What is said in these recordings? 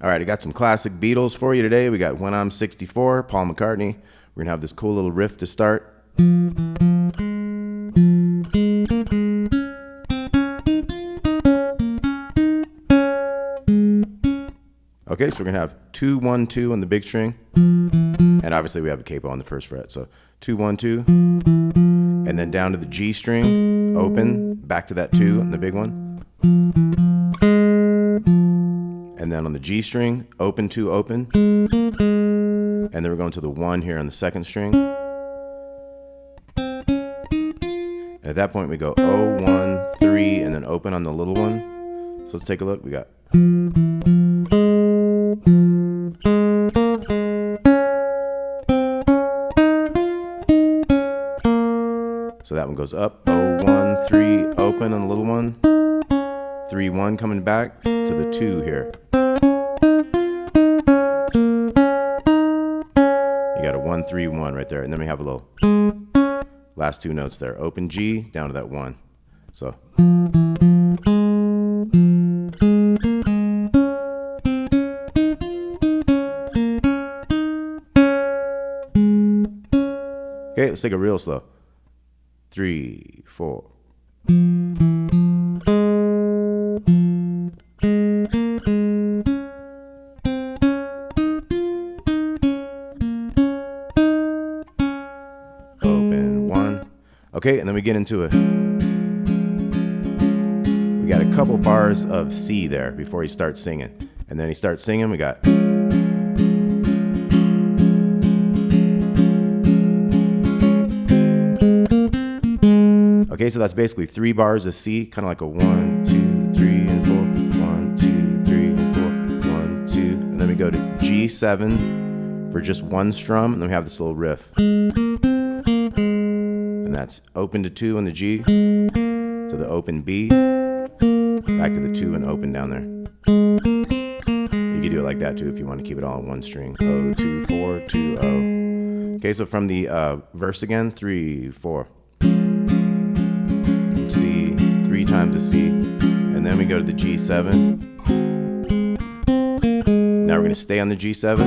All right, I got some classic Beatles for you today. We got When I'm 64, Paul McCartney. We're going to have this cool little riff to start. Okay, so we're going to have 2, 1, 2 on the big string. And obviously we have a capo on the first fret. So 2, 1, 2. And then down to the G string, open, back to that 2 on the big one. And then on the G string, open, 2, open. And then we're going to the 1 here on the second string. And at that point we go 0, 1, 3, and then open on the little one. So let's take a look. We got. So that one goes up, 0, 1, 3, open on the little one. 3, 1 coming back to the 2 here. You got a 1, 3, 1 right there. And then we have a little last 2 notes there. Open G down to that 1. So. Okay, let's take it real slow. 3, 4. Open 1. Okay, and then we get into it. We got a couple bars of C there before he starts singing. And then he starts singing, we got. Okay, so that's basically 3 bars of C, kind of like a 1, 2, 3, and 4. 1, 2, 3, and 4. 1, 2, and then we go to G7 for just 1 strum, and then we have this little riff. And that's open to 2 on the G, to the open B, back to the 2 and open down there. You could do it like that too if you want to keep it all in 1 string. 0, 2, 4, 2, 0. Okay, so from the verse again, 3, 4. C, 3 times a C, and then we go to the G7. Now we're going to stay on the G7,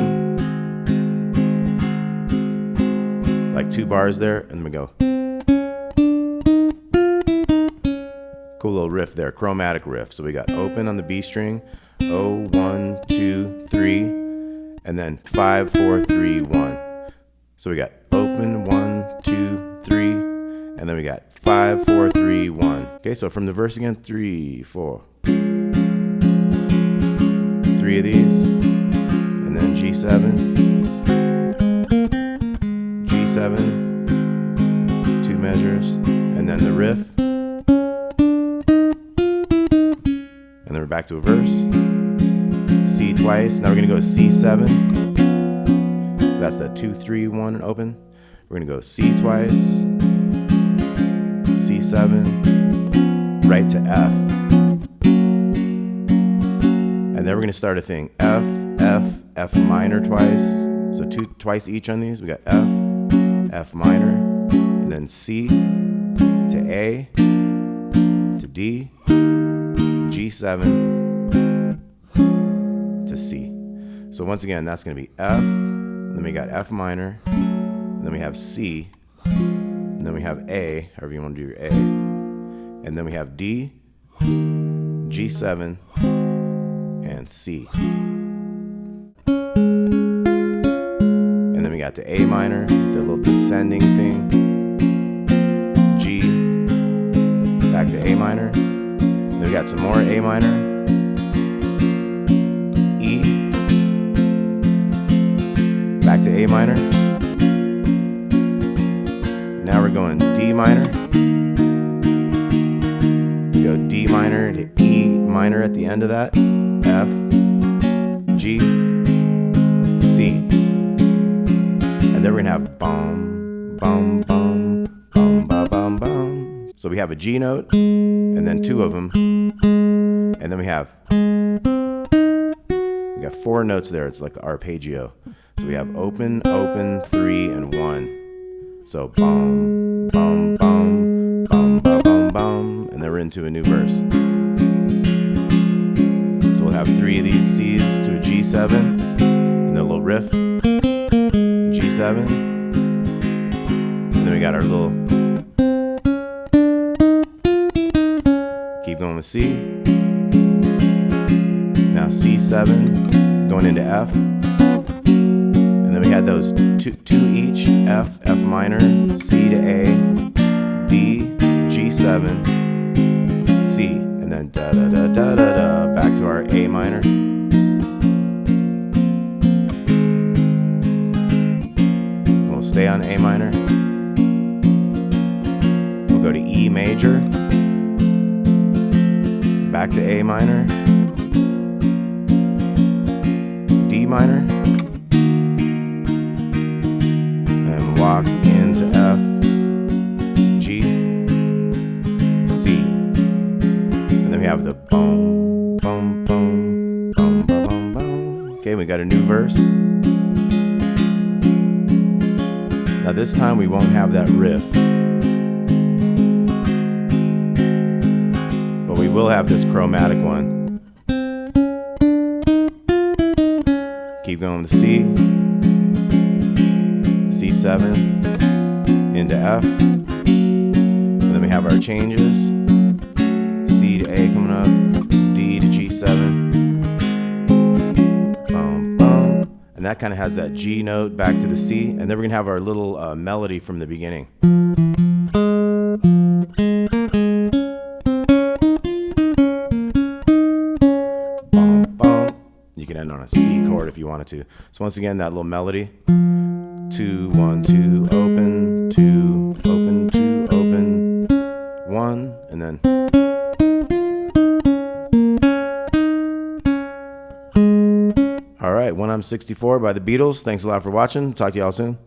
like 2 bars there, and then we go. Cool little riff there, chromatic riff. So we got open on the B string, 0, 1, 2, 3, and then 5, 4, 3, 1. So we got open, 1, 2, 3, and then we got 5, 4, 3, 1. Okay, so from the verse again, 3, 4. 3 of these, and then G7, G7, 2 measures, and then the riff, and then we're back to a verse. C twice. Now we're gonna go to C7. So that's the 2, 3, 1, and open. We're gonna go C twice. C7, right to F. And then we're going to start a thing. F, F, F minor twice. So 2 twice each on these. We got F, F minor, and then C to A, to D, G7, to C. So once again, that's going to be F, then we got F minor, and then we have C, and then we have A, however you want to do your A. And then we have D, G7, and C. And then we got the A minor, the little descending thing. G, back to A minor. Then we got some more A minor. E, back to A minor. Now we're going D minor. We go D minor to E minor at the end of that. F, G, C. And then we're gonna have bum, bum, bum, bum, bum, bum, bum. So we have a G note, and then 2 of them. And then we got 4 notes there. It's like the arpeggio. So we have open, open, 3, and 1. So bum, bum, bum, bum, bum, bum, bum, and then we're into a new verse. So we'll have 3 of these C's to a G7, and the little riff, G7, and then we got our little, keep going with C, now C7, going into F, and then we had those two each, F, F minor, C to A, D, G7, C, and then da da da da da da, back to our A minor. And we'll stay on A minor. We'll go to E major, back to A minor, D minor, and walk into F, G, C. And then we have the boom, boom, boom, boom, boom, boom, boom. Okay, we got a new verse. Now this time we won't have that riff, but we will have this chromatic one. Keep going with C, C7, into F, and then we have our changes, C to A coming up, D to G7, boom, boom, and that kind of has that G note back to the C, and then we're going to have our little melody from the beginning. Boom, boom. You can end on a C chord if you wanted to. So once again, that little melody. 2, 1, 2, open, 2, open, 2, open, 1, and then. All right, When I'm 64 by the Beatles. Thanks a lot for watching. Talk to y'all soon.